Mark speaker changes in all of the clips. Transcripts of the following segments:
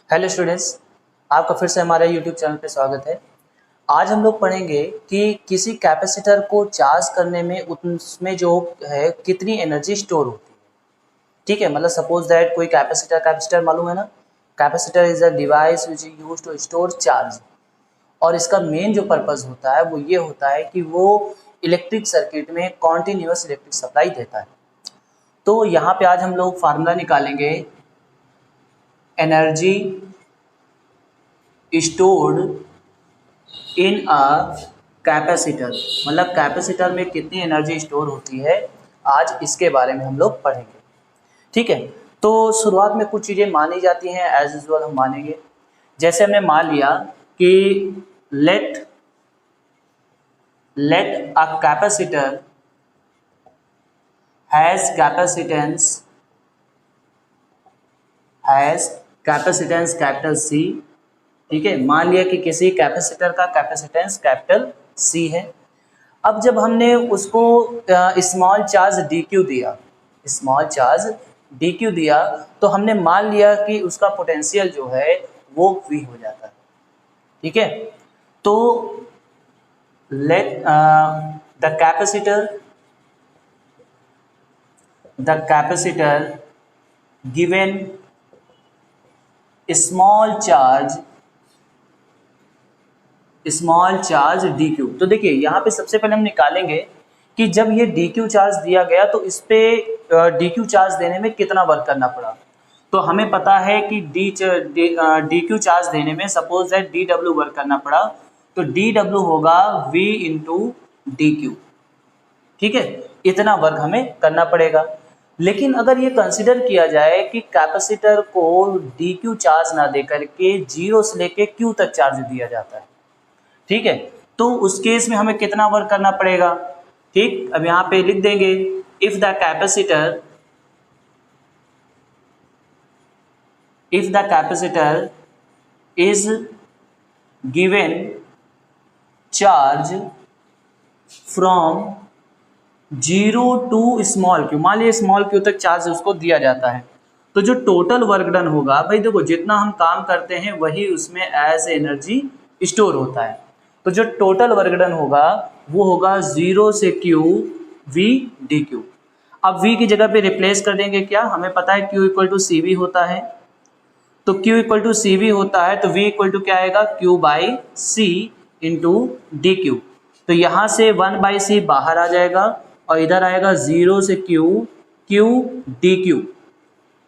Speaker 1: Hello students, आपका फिर से हमारे यूट्यूब चैनल पे स्वागत है। आज हम लोग पढ़ेंगे कि किसी कैपेसिटर को चार्ज करने में उसमें जो है कितनी एनर्जी स्टोर होती है। ठीक है, मतलब सपोज दैट कोई कैपेसिटर मालूम है ना। Capacitor is a device which is used to store charge, और इसका मेन जो पर्पज़ होता है वो ये होता है कि वो इलेक्ट्रिक सर्किट में कॉन्टिन्यूस इलेक्ट्रिक सप्लाई देता है। तो यहाँ पे आज हम लोग फार्मूला निकालेंगे energy stored in a capacitor, मतलब कैपेसिटर में कितनी एनर्जी स्टोर होती है, आज इसके बारे में हम लोग पढ़ेंगे। ठीक है, तो शुरुआत में कुछ चीज़ें मानी जाती हैं, एज यूजुअल हम मानेंगे। जैसे हमने मान लिया कि let a capacitor has capacitance capital C. ठीक है, मान लिया कि किसी कैपेसिटर का कैपेसिटेंस कैपिटल सी है। अब जब हमने उसको स्मॉल चार्ज डी क्यू दिया तो हमने मान लिया कि उसका पोटेंशियल जो है वो वी हो जाता है। ठीक है, तो let the capacitor given small charge D Q. तो देखिए यहाँ पे सबसे पहले हम निकालेंगे कि जब ये डी क्यू चार्ज दिया गया तो इस पे डी क्यू चार्ज देने में कितना वर्क करना पड़ा। तो हमें पता है कि डी क्यू चार्ज देने में suppose that D W work करना पड़ा, तो डी डब्ल्यू होगा वी इंटू डी क्यू। ठीक है, इतना वर्क हमें करना पड़ेगा। लेकिन अगर ये कंसिडर किया जाए कि कैपेसिटर को डी क्यू चार्ज ना दे करके जीरो से लेके क्यू तक चार्ज दिया जाता है, ठीक है, तो उस केस में हमें कितना वर्क करना पड़ेगा। ठीक, अब यहां पे लिख देंगे if the capacitor is given charge from zero to small Q, मान लीजिए स्मॉल क्यू तक चार्ज उसको दिया जाता है, तो जो टोटल वर्क डन होगा, भाई देखो जितना हम काम करते हैं वही उसमें एज एनर्जी स्टोर होता है। तो जो टोटल वर्क डन होगा वो होगा जीरो से क्यू वी डी क्यू। अब वी की जगह पे रिप्लेस कर देंगे क्या, हमें पता है Q equal to C V होता है, तो Q equal to C V होता है तो वी इक्वल टू क्या आएगा, Q by C into D Q. तो यहाँ से वन बाई सी बाहर आ जाएगा और इधर आएगा जीरो से क्यू डी क्यू।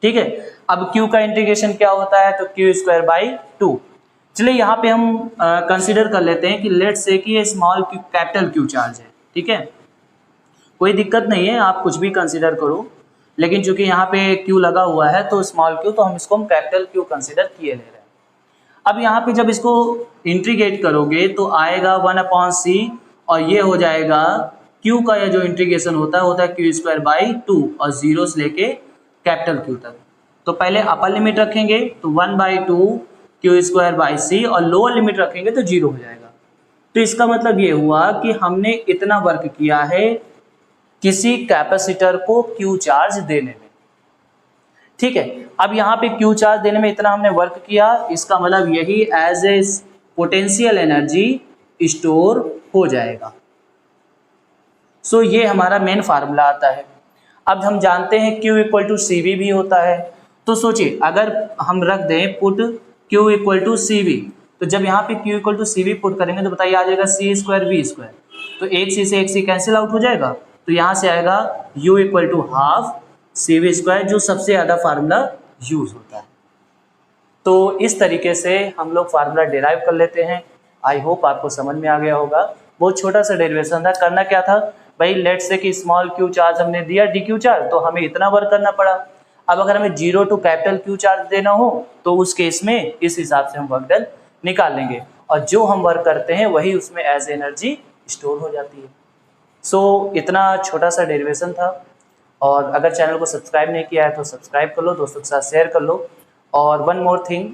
Speaker 1: ठीक है, अब क्यू का इंटीग्रेशन क्या होता है, तो क्यू स्क्वायर बाई टू। चलिए यहाँ पे हम कंसीडर कर लेते हैं कि लेट से कि ये small Q capital Q charge है। ठीक है, कोई दिक्कत नहीं है, आप कुछ भी कंसीडर करो, लेकिन चूंकि यहाँ पे क्यू लगा हुआ है तो स्मॉल क्यू, तो हम इसको कैपिटल क्यू कंसीडर किए ले रहे हैं। अब यहाँ पे जब इसको इंटीग्रेट करोगे तो आएगा वन अपॉन सी, और ये हो जाएगा क्यू का, या जो इंटीग्रेशन होता है क्यू स्क्वायर बाई टू, और जीरो से लेके कैपिटल क्यू तक। तो पहले अपर लिमिट रखेंगे तो one by two Q square by C, और लोअर लिमिट रखेंगे तो जीरो हो जाएगा। तो इसका मतलब ये हुआ कि हमने इतना वर्क किया है किसी कैपेसिटर को क्यू चार्ज देने में। ठीक है, अब यहाँ पे क्यू चार्ज देने में इतना हमने वर्क किया, इसका मतलब यही as a potential energy store हो जाएगा। सो ये हमारा मेन फार्मूला आता है। अब हम जानते हैं Q equal to C V भी होता है, तो सोचिए अगर हम रख दें put Q equal to C V, तो जब यहाँ पे Q equal to C V put करेंगे तो बताइए आ जाएगा सी स्क्वायर वी स्क्वायर, तो एक सी से एक सी कैंसिल आउट हो जाएगा, तो यहाँ से आएगा U equal to half C V square, जो सबसे ज़्यादा फार्मूला यूज होता है। तो इस तरीके से हम लोग फार्मूला डिराइव कर लेते हैं। आई होप आपको समझ में आ गया होगा। बहुत छोटा सा डेरिवेशन था। करना क्या था भाई, लेट से कि स्मॉल क्यू चार्ज हमने दिया डी क्यू चार्ज, तो हमें इतना वर्क करना पड़ा। अब अगर हमें zero to capital Q charge देना हो तो उस केस में इस हिसाब से हम वर्क डन निकाल लेंगे, और जो हम वर्क करते हैं वही उसमें एज एनर्जी स्टोर हो जाती है। सो इतना छोटा सा डेरिवेशन था। और अगर चैनल को सब्सक्राइब नहीं किया है तो सब्सक्राइब कर लो, दोस्तों के साथ शेयर कर लो। और वन मोर थिंग,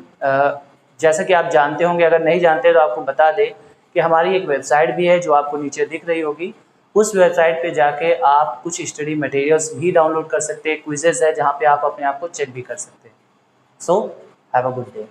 Speaker 1: जैसा कि आप जानते होंगे, अगर नहीं जानते तो आपको बता दें कि हमारी एक वेबसाइट भी है जो आपको नीचे दिख रही होगी। उस वेबसाइट पे जाके आप कुछ स्टडी मटेरियल्स भी डाउनलोड कर सकते हैं, क्विजेस है जहाँ पे आप अपने आप को चेक भी कर सकते हैं। So have a good day.